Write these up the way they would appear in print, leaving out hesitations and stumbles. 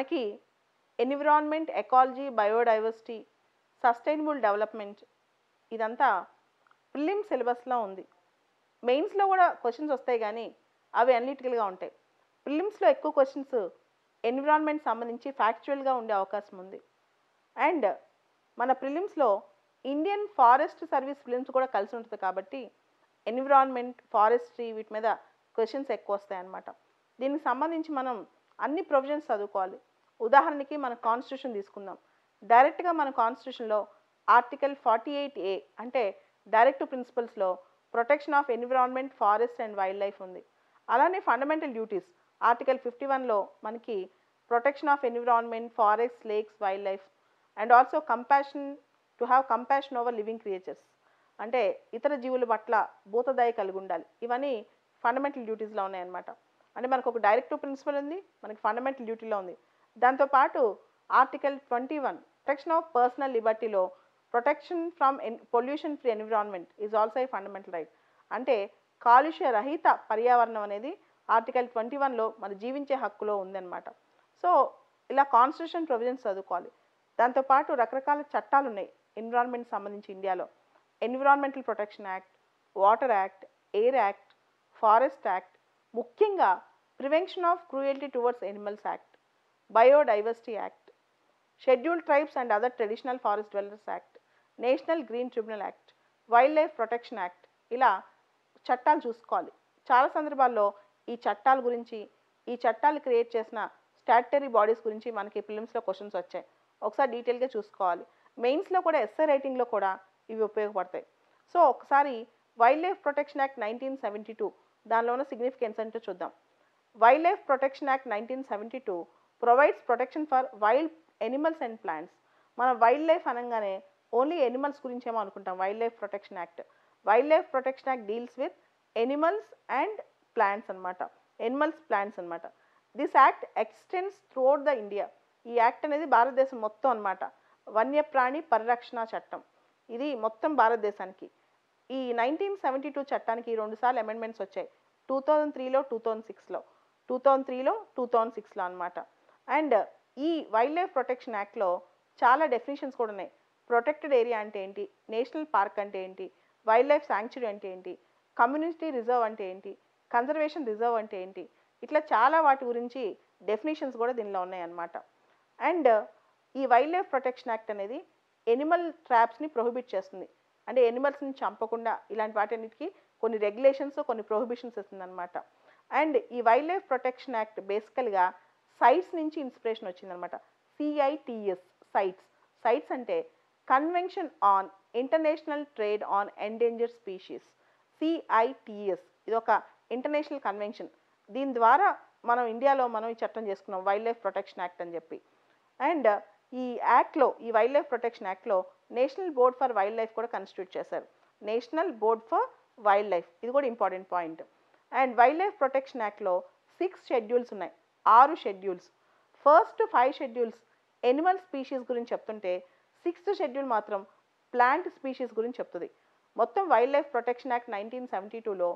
మనకి environment, ecology, biodiversity, sustainable development ఇదంతా prelims సిలబస్లో ఉంది. మెయిన్స్లో కూడా క్వశ్చన్స్ వస్తాయి కానీ అవి అనలిటికల్గా ఉంటాయి. ప్రిలిమ్స్లో ఎక్కువ క్వశ్చన్స్ ఎన్విరాన్మెంట్ సంబంధించి ఫ్యాక్చువల్గా ఉండే అవకాశం ఉంది. అండ్ మన ప్రిలిమ్స్లో ఇండియన్ ఫారెస్ట్ సర్వీస్ ప్రిలిమ్స్ కూడా కలిసి ఉంటుంది కాబట్టి ఎన్విరాన్మెంట్, ఫారెస్ట్రీ వీటి మీద క్వశ్చన్స్ ఎక్కువ వస్తాయన్నమాట. దీనికి సంబంధించి మనం అన్ని ప్రొవిజన్స్ చదువుకోవాలి. ఉదాహరణకి మన కాన్స్టిట్యూషన్ తీసుకుందాం. డైరెక్ట్గా మన కాన్స్టిట్యూషన్లో ఆర్టికల్ 48A అంటే డైరెక్ట్ ప్రిన్సిపల్స్లో protection of environment, forest and wildlife ఉంది. అలానే ఫండమెంటల్ డ్యూటీస్ ఆర్టికల్ 51లో మనకి protection of environment, forest, lakes, wildlife and also compassion to have compassion over living creatures అంటే ఇతర జీవుల పట్ల భూతదయ కలిగి ఉండాలి. ఇవన్నీ ఫండమెంటల్ డ్యూటీస్లో ఉన్నాయన్నమాట. అంటే మనకు ఒక డైరెక్టివ్ ప్రిన్సిపల్ ఉంది, మనకి ఫండమెంటల్ డ్యూటీలో ఉంది. దాంతోపాటు ఆర్టికల్ 21 ప్రొటెక్షన్ ఆఫ్ పర్సనల్ లిబర్టీలో protection from pollution free environment is also a fundamental right. అంటే కాలుష్య రహిత పర్యావరణం అనేది ఆర్టికల్ 21లో మన జీవించే హక్కులో ఉందన్నమాట. సో ఇలా కాన్స్టిట్యూషన్ ప్రొవిజన్స్ చదువుకోవాలి. దాంతోపాటు రకరకాల చట్టాలు ఉన్నాయి ఎన్విరాన్మెంట్ సంబంధించి ఇండియాలో. Environmental protection act, water act, air act, forest act, ముఖ్యంగా prevention of cruelty towards animals act, biodiversity act, scheduled tribes and other traditional forest dwellers act, national green tribunal act, wild life protection act ఇలా చట్టాలు చూసుకోవాలి. చాలా సందర్భాల్లో ఈ చట్టాల గురించి, ఈ చట్టాలు క్రియేట్ చేసిన స్టాట్యుటరీ బాడీస్ గురించి మనకి ప్రిలిమ్స్లో క్వశ్చన్స్ వచ్చాయి. ఒకసారి డీటెయిల్గా చూసుకోవాలి. మెయిన్స్లో కూడా ఎస్ఏ రైటింగ్లో కూడా ఇవి ఉపయోగపడతాయి. సో ఒకసారి వైల్డ్ లైఫ్ ప్రొటెక్షన్ యాక్ట్ 1972 దానిలో ఉన్న సిగ్నిఫికెన్స్ అంటే చూద్దాం. Wild life protection act 1972 provides protection for wild animals and plants. మనం వైల్డ్ లైఫ్ అనగానే ఓన్లీ ఎనిమల్స్ గురించి ఏమో అనుకుంటాం. Wild life protection act deals with animals and plants అనమాట. ఎనిమల్స్, ప్లాంట్స్ అనమాట. This act extends throughout the India. ఈ act అనేది భారతదేశం మొత్తం అనమాట. వన్యప్రాణి పరిరక్షణ చట్టం ఇది మొత్తం భారతదేశానికి. ఈ 1972 చట్టానికి 2 సార్లు అమెండ్మెంట్స్ వచ్చాయి. 2003లో, 2006లో అనమాట. అండ్ ఈ వైల్డ్ లైఫ్ ప్రొటెక్షన్ యాక్ట్లో చాలా డెఫినేషన్స్ కూడా ఉన్నాయి. ప్రొటెక్టెడ్ ఏరియా అంటే ఏంటి, నేషనల్ పార్క్ అంటే ఏంటి, వైల్డ్ లైఫ్ శాంక్చురీ అంటే ఏంటి, కమ్యూనిటీ రిజర్వ్ అంటే ఏంటి, కన్జర్వేషన్ రిజర్వ్ అంటే ఏంటి, ఇట్లా చాలా వాటి గురించి డెఫినేషన్స్ కూడా దీనిలో ఉన్నాయన్నమాట. అండ్ ఈ వైల్డ్ లైఫ్ ప్రొటెక్షన్ యాక్ట్ అనేది ఎనిమల్ ట్రాప్స్ని ప్రొహిబిట్ చేస్తుంది. అంటే ఎనిమల్స్ని చంపకుండా ఇలాంటి వాటన్నిటికీ కొన్ని రెగ్యులేషన్స్, కొన్ని ప్రొహిబిషన్స్ ఇస్తుంది అనమాట. అండ్ ఈ వైల్డ్ లైఫ్ ప్రొటెక్షన్ యాక్ట్ బేసికల్గా సైట్స్ నుంచి ఇన్స్పిరేషన్ వచ్చిందనమాట. CITES సైట్స్ అంటే convention on international trade on endangered species. CITES ఇది ఒక ఇంటర్నేషనల్ కన్వెన్షన్. దీని ద్వారా మనం ఇండియాలో ఈ చట్టం చేసుకున్నాం వైల్డ్ లైఫ్ ప్రొటెక్షన్ యాక్ట్ అని చెప్పి. అండ్ ఈ యాక్ట్లో, ఈ వైల్డ్ లైఫ్ ప్రొటెక్షన్ యాక్ట్లో national board for wild life కూడా కన్స్టిట్యూట్ చేశారు. National board for wild life ఇది కూడా important point. And wild life protection యాక్ట్లో 6 షెడ్యూల్స్ ఉన్నాయి, 6 schedules. First 5 schedules Animal species గురించి చెప్తుంటే 6th షెడ్యూల్ మాత్రం ప్లాంట్ స్పీషీస్ గురించి చెప్తుంది. మొత్తం వైల్డ్ లైఫ్ ప్రొటెక్షన్ యాక్ట్ 1972లో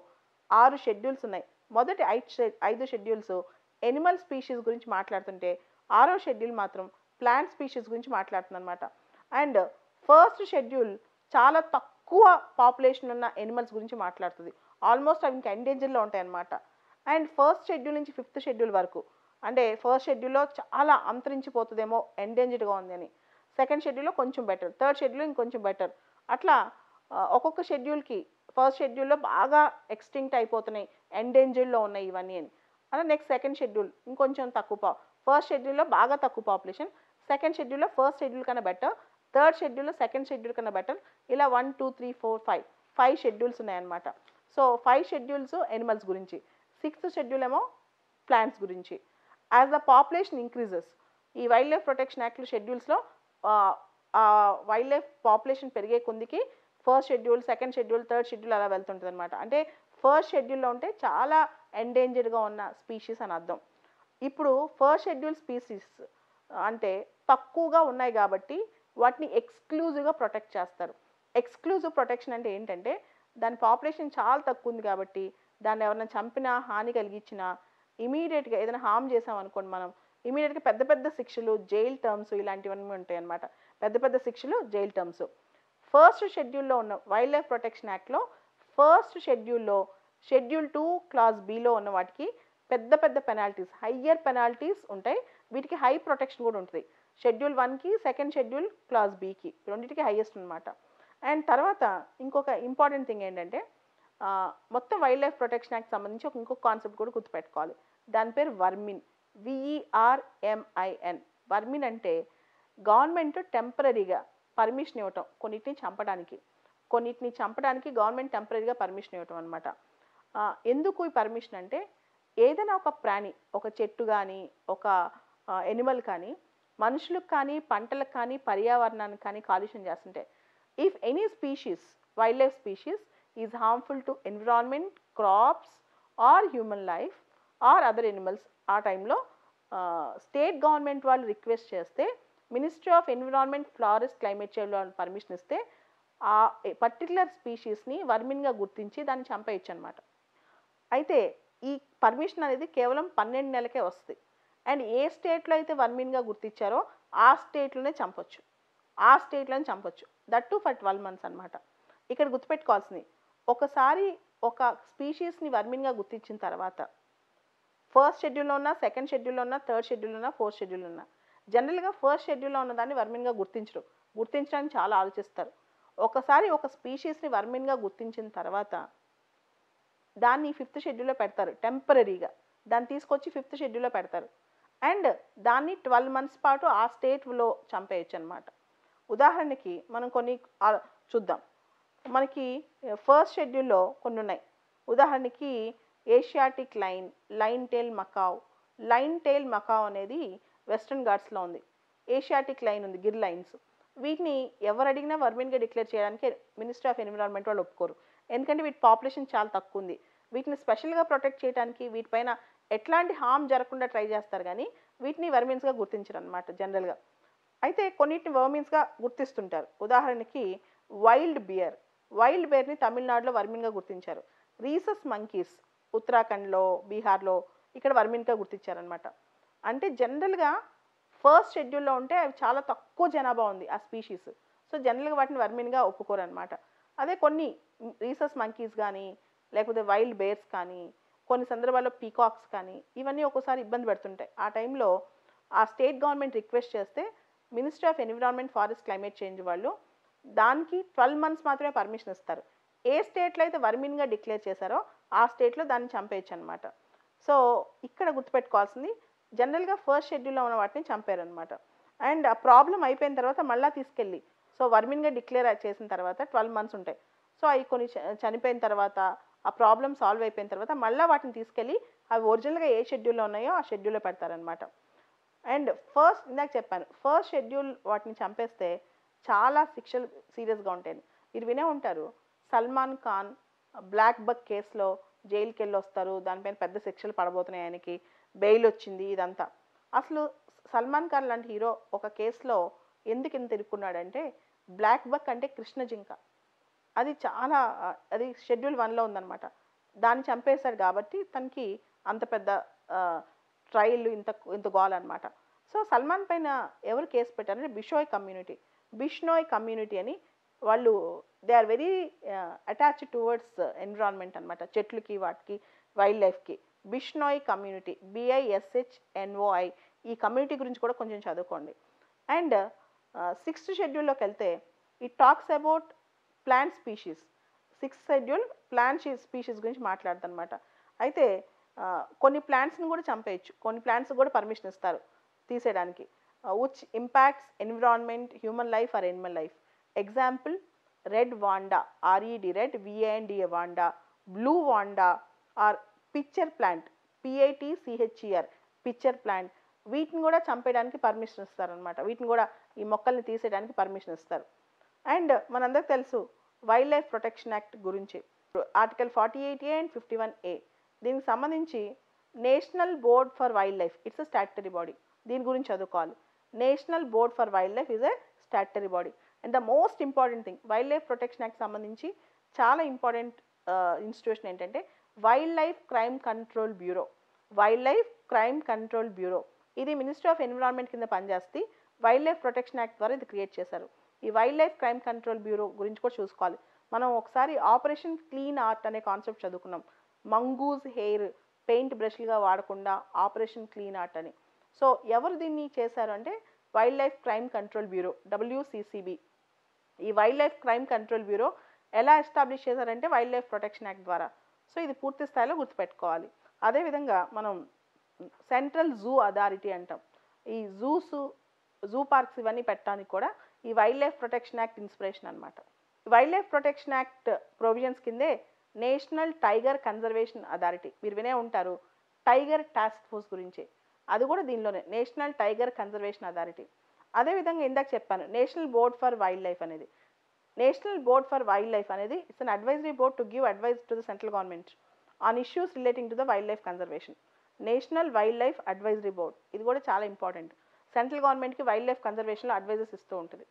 6 షెడ్యూల్స్ ఉన్నాయి. మొదటి 5 షెడ్యూల్స్ ఎనిమల్ స్పీషీస్ గురించి మాట్లాడుతుంటే 6వ షెడ్యూల్ మాత్రం ప్లాంట్ స్పీషీస్ గురించి మాట్లాడుతుంది అనమాట. అండ్ ఫస్ట్ షెడ్యూల్ చాలా తక్కువ పాపులేషన్ ఉన్న ఎనిమల్స్ గురించి మాట్లాడుతుంది. ఆల్మోస్ట్ అవి ఇంకా ఎండేంజర్లో ఉంటాయన్నమాట. అండ్ ఫస్ట్ షెడ్యూల్ నుంచి 5th షెడ్యూల్ వరకు అంటే ఫస్ట్ షెడ్యూల్లో చాలా అంతరించిపోతుందేమో, ఎండేంజర్డ్గా ఉంది అని. సెకండ్ షెడ్యూల్లో కొంచెం బెటర్, థర్డ్ షెడ్యూల్ ఇంకొంచెం బెటర్. అట్లా ఒక్కొక్క షెడ్యూల్కి ఫస్ట్ షెడ్యూల్లో బాగా ఎక్స్టింక్ట్ అయిపోతున్నాయి, ఎండేంజర్డ్లో ఉన్నాయి ఇవన్నీ అని. అలా నెక్స్ట్ సెకండ్ షెడ్యూల్ ఇంకొంచెం తక్కువ, ఫస్ట్ షెడ్యూల్లో బాగా తక్కువ పాపులేషన్, సెకండ్ షెడ్యూల్లో ఫస్ట్ షెడ్యూల్ కన్నా బెటర్, థర్డ్ షెడ్యూల్లో సెకండ్ షెడ్యూల్ కన్నా బెటర్. ఇలా 1, 2, 3, 4, 5 షెడ్యూల్స్ ఉన్నాయన్నమాట. సో 5 షెడ్యూల్స్ ఎనిమల్స్ గురించి, 6th షెడ్యూల్ ఏమో ప్లాంట్స్ గురించి. యాజ్ ద పాపులేషన్ ఇంక్రీజెస్, ఈ వైల్డ్ లైఫ్ ప్రొటెక్షన్ యాక్ట్ షెడ్యూల్స్లో వైల్డ్ లైఫ్ పాపులేషన్ పెరిగే కొద్దికి first schedule, second schedule, third schedule అలా వెళ్తుంటుంది అనమాట. అంటే ఫస్ట్ షెడ్యూల్లో ఉంటే చాలా ఎండేంజర్డ్గా ఉన్న స్పీషీస్ అని అర్థం. ఇప్పుడు ఫస్ట్ షెడ్యూల్ స్పీషీస్ అంటే తక్కువగా ఉన్నాయి కాబట్టి వాటిని ఎక్స్క్లూజివ్గా ప్రొటెక్ట్ చేస్తారు. ఎక్స్క్లూజివ్ ప్రొటెక్షన్ అంటే ఏంటంటే దాని పాపులేషన్ చాలా తక్కువ ఉంది కాబట్టి దాన్ని ఎవరైనా చంపినా, హాని కలిగించినా, ఇమీడియట్గా ఏదైనా హామ్ చేసామనుకోండి, మనం ఇమీడియట్గా పెద్ద పెద్ద శిక్షలు, జైల్ టర్మ్స్ ఇలాంటివన్నీ ఉంటాయి అన్నమాట. పెద్ద పెద్ద శిక్షలు, జైల్ టర్మ్స్. ఫస్ట్ షెడ్యూల్లో ఉన్న వైల్డ్ లైఫ్ ప్రొటెక్షన్ యాక్ట్లో ఫస్ట్ షెడ్యూల్లో షెడ్యూల్ 2 క్లాస్ బిలో ఉన్న వాటికి పెద్ద పెద్ద పెనాల్టీస్, హయ్యర్ పెనాల్టీస్ ఉంటాయి. వీటికి హై ప్రొటెక్షన్ కూడా ఉంటుంది. షెడ్యూల్ 1కి, సెకండ్ షెడ్యూల్ క్లాస్ బికి రెండింటికి హైయెస్ట్ అనమాట. అండ్ తర్వాత ఇంకొక ఇంపార్టెంట్ థింగ్ ఏంటంటే మొత్తం వైల్డ్ లైఫ్ ప్రొటెక్షన్ యాక్ట్ సంబంధించి ఇంకొక కాన్సెప్ట్ కూడా గుర్తుపెట్టుకోవాలి. దాని పేరు వర్మిన్, VERMIN. వర్మిన్ అంటే గవర్నమెంట్ టెంపరీగా పర్మిషన్ ఇవ్వటం కొన్నిటిని చంపడానికి గవర్నమెంట్ టెంపరీగా పర్మిషన్ ఇవ్వటం అనమాట. ఎందుకు ఈ పర్మిషన్ అంటే ఏదైనా ఒక ప్రాణి, ఒక చెట్టు కానీ, ఒక ఎనిమల్ కానీ మనుషులకు కానీ, పంటలకు కానీ, పర్యావరణానికి కానీ కాలుష్యం చేస్తుంటే, if any species, wild life species is harmful to environment, crops or human life or other animals, ఆ టైంలో స్టేట్ గవర్నమెంట్ వాళ్ళు రిక్వెస్ట్ చేస్తే ministry of environment, forest, climate change వాళ్ళు పర్మిషన్ ఇస్తే ఆ పర్టికులర్ స్పీషీస్ని వర్మిన్గా గుర్తించి దాన్ని చంపేయచ్చు అనమాట. అయితే ఈ పర్మిషన్ అనేది కేవలం 12 నెలలకే వస్తుంది. అండ్ ఏ స్టేట్లో అయితే వర్మిన్గా గుర్తించారో ఆ స్టేట్లోనే చంపొచ్చు, దట్ టు ఫర్ 12 మంత్స్ అనమాట. ఇక్కడ గుర్తుపెట్టుకోవాల్సింది, ఒకసారి ఒక స్పీషీస్ని వర్మిన్గా గుర్తించిన తర్వాత ఫస్ట్ షెడ్యూల్లో ఉన్న, సెకండ్ షెడ్యూల్లో ఉన్న, థర్డ్ షెడ్యూల్లో ఉన్న, ఫోర్త్ షెడ్యూల్లో ఉన్న, జనరల్గా ఫస్ట్ షెడ్యూల్లో ఉన్న దాన్ని వర్మిన్గా గుర్తించడానికి చాలా ఆలోచిస్తారు. ఒకసారి ఒక స్పీషీస్ని వర్మిన్గా గుర్తించిన తర్వాత దాన్ని 5th షెడ్యూల్లో పెడతారు టెంపరీగా, దాన్ని తీసుకొచ్చి 5th షెడ్యూల్లో పెడతారు. అండ్ దాన్ని 12 మంత్స్ పాటు ఆ స్టేట్లో చంపేయచ్చు అనమాట. ఉదాహరణకి మనం కొన్ని చూద్దాం. మనకి ఫస్ట్ షెడ్యూల్లో కొన్ని ఉన్నాయి. ఉదాహరణకి ఏషియాటిక్ లైన్ టెయిల్ మకావ్ అనేది వెస్ట్రన్ ఘాట్స్లో ఉంది. ఏషియాటిక్ లైన్ ఉంది, గిర్ లైన్స్. వీటిని ఎవరు అడిగినా వర్మిన్గా డిక్లేర్ చేయడానికి మినిస్ట్రీ ఆఫ్ ఎన్విరాన్మెంట్ వాళ్ళు ఒప్పుకోరు. ఎందుకంటే వీటి పాపులేషన్ చాలా తక్కువ ఉంది. వీటిని స్పెషల్గా ప్రొటెక్ట్ చేయడానికి వీటిపైన ఎట్లాంటి హార్మ్ జరగకుండా ట్రై చేస్తారు, కానీ వీటిని వర్మిన్స్గా గుర్తించరు అనమాట జనరల్గా. అయితే కొన్నిటిని వర్మిన్స్గా గుర్తిస్తుంటారు. ఉదాహరణకి వైల్డ్ బేర్ని తమిళనాడులో వర్మిన్గా గుర్తించారు. రీసస్ మంకీస్ ఉత్తరాఖండ్లో, బీహార్లో ఇక్కడ వర్మిన్గా గుర్తించారనమాట. అంటే జనరల్గా ఫస్ట్ షెడ్యూల్లో ఉంటే అవి చాలా తక్కువ జనాభా ఉంది ఆ స్పీషీస్, సో జనరల్గా వాటిని వర్మిన్గా ఒప్పుకోరు అనమాట. అదే కొన్ని రీసస్ మంకీస్ కానీ, లేకపోతే వైల్డ్ బేర్స్ కానీ, కొన్ని సందర్భాల్లో పీకాక్స్ కానీ, ఇవన్నీ ఒక్కోసారి ఇబ్బంది పెడుతుంటాయి. ఆ టైంలో ఆ స్టేట్ గవర్నమెంట్ రిక్వెస్ట్ చేస్తే ministry of environment, forest, climate change వాళ్ళు దానికి 12 మంత్స్ మాత్రమే పర్మిషన్ ఇస్తారు. ఏ స్టేట్లో అయితే వర్మిన్గా డిక్లేర్ చేశారో ఆ స్టేట్లో దాన్ని చంపేయచ్చు అనమాట. సో ఇక్కడ గుర్తుపెట్టుకోవాల్సింది, జనరల్గా ఫస్ట్ షెడ్యూల్లో ఉన్న వాటిని చంపారనమాట. అండ్ ఆ ప్రాబ్లం అయిపోయిన తర్వాత మళ్ళీ తీసుకెళ్ళి, సో వర్మిన్గా డిక్లేర్ చేసిన తర్వాత 12 మంత్స్ ఉంటాయి. సో అవి కొన్ని చనిపోయిన తర్వాత, ఆ ప్రాబ్లం సాల్వ్ అయిపోయిన తర్వాత మళ్ళీ వాటిని తీసుకెళ్ళి అవి ఒరిజినల్గా ఏ షెడ్యూల్లో ఉన్నాయో ఆ షెడ్యూల్లో పెడతారనమాట. అండ్ ఇందాక చెప్పాను, ఫస్ట్ షెడ్యూల్ వాటిని చంపేస్తే చాలా శిక్షలు సీరియస్గా ఉంటాయి. మీరు వినే ఉంటారు, సల్మాన్ ఖాన్ బ్లాక్ బక్ కేసులో జైలుకి వెళ్ళి వస్తారు, దానిపైన పెద్ద శిక్షలు పడబోతున్నాయి, ఆయనకి బెయిల్ వచ్చింది, ఇదంతా. అసలు సల్మాన్ ఖాన్ లాంటి హీరో ఒక కేసులో ఎందుకు ఇంత ఇరుక్కున్నాడంటే, బ్లాక్ బక్ అంటే కృష్ణ జింక, అది షెడ్యూల్ 1లో ఉందన్నమాట. దాన్ని చంపేశాడు కాబట్టి తనకి అంత పెద్ద ట్రయల్, ఇంత గోల్ అనమాట. సో సల్మాన్ పైన ఎవరు కేసు పెట్టారంటే బిష్నోయ్ కమ్యూనిటీ అని. వాళ్ళు they are very attached towards environment అనమాట, చెట్లకి, వాటికి, వైల్డ్ లైఫ్కి. బిష్నోయ్ కమ్యూనిటీ, BISHNOI, ఈ కమ్యూనిటీ గురించి కూడా కొంచెం చదువుకోండి. అండ్ 6th షెడ్యూల్లోకి వెళ్తే it talks about plant species. 6th schedule plant species గురించి మాట్లాడుతుంది అనమాట. అయితే కొన్ని ప్లాంట్స్ని కూడా చంపేయచ్చు, కొన్ని ప్లాంట్స్ కూడా పర్మిషన్ ఇస్తారు తీసేయడానికి. Which impacts environment, human life or animal life. Example red vanda, RED red, VANDA vanda, blue vanda or pitcher plant, PITCHER pitcher plant. వీటిని కూడా చంపేయడానికి పర్మిషన్ ఇస్తారనమాట. వీటిని కూడా, ఈ మొక్కల్ని తీసేయడానికి పర్మిషన్ ఇస్తారు. అండ్ మనందరికి తెలుసు వైల్డ్ లైఫ్ ప్రొటెక్షన్ యాక్ట్ గురించి, ఆర్టికల్ 48A అండ్ 51A. దీనికి సంబంధించి national board for wild life, it's a statutory body. దీని గురించి చదువుకోవాలి. National board for wild life is a statutory body. And the most important thing, wild life protection act సంబంధించి చాలా important institution ఏంటంటే wild life crime control bureau. ఇది ministry of environment కింద పనిచేస్తే wild life protection act ద్వారా ఇది create చేశారు. ఈ wild life crime control bureau గురించి కూడా చూసుకోవాలి. మనం ఒకసారి ఆపరేషన్ క్లీన్ ఆర్ట్ అనే కాన్సెప్ట్ చదువుకున్నాం. మంగూస్ హెయిర్ పెయింట్ బ్రష్లుగా వాడకుండా ఆపరేషన్ క్లీన్ ఆర్ట్ అని. సో ఎవరు దీన్ని చేశారు అంటే wild life crime control bureau, WCCB. ఈ wild life crime control bureau ఎలా ఎస్టాబ్లిష్ చేశారంటే వైల్డ్ లైఫ్ ప్రొటెక్షన్ యాక్ట్ ద్వారా. సో ఇది పూర్తి స్థాయిలో గుర్తుపెట్టుకోవాలి. అదేవిధంగా మనం సెంట్రల్ జూ అథారిటీ అంటాం. ఈ జూ పార్క్స్ ఇవన్నీ పెట్టడానికి కూడా ఈ wild life protection act inspiration అనమాట. Wild life protection act provisions కిందే నేషనల్ టైగర్ కన్జర్వేషన్ అథారిటీ, మీరు వినే ఉంటారు టైగర్ టాస్క్ ఫోర్స్ గురించి, అది కూడా దీనిలోనే నేషనల్ టైగర్ కన్జర్వేషన్ అథారిటీ. అదేవిధంగా ఇందాక చెప్పాను national board for wildlife అనేది. National board for wildlife అనేది it's an advisory board to give advice to the central government on issues relating to the wildlife conservation. National wildlife advisory board ఇది కూడా చాలా important. Central గవర్నమెంట్కి wildlife కన్జర్వేషన్లో advises ఇస్తూ ఉంటుంది.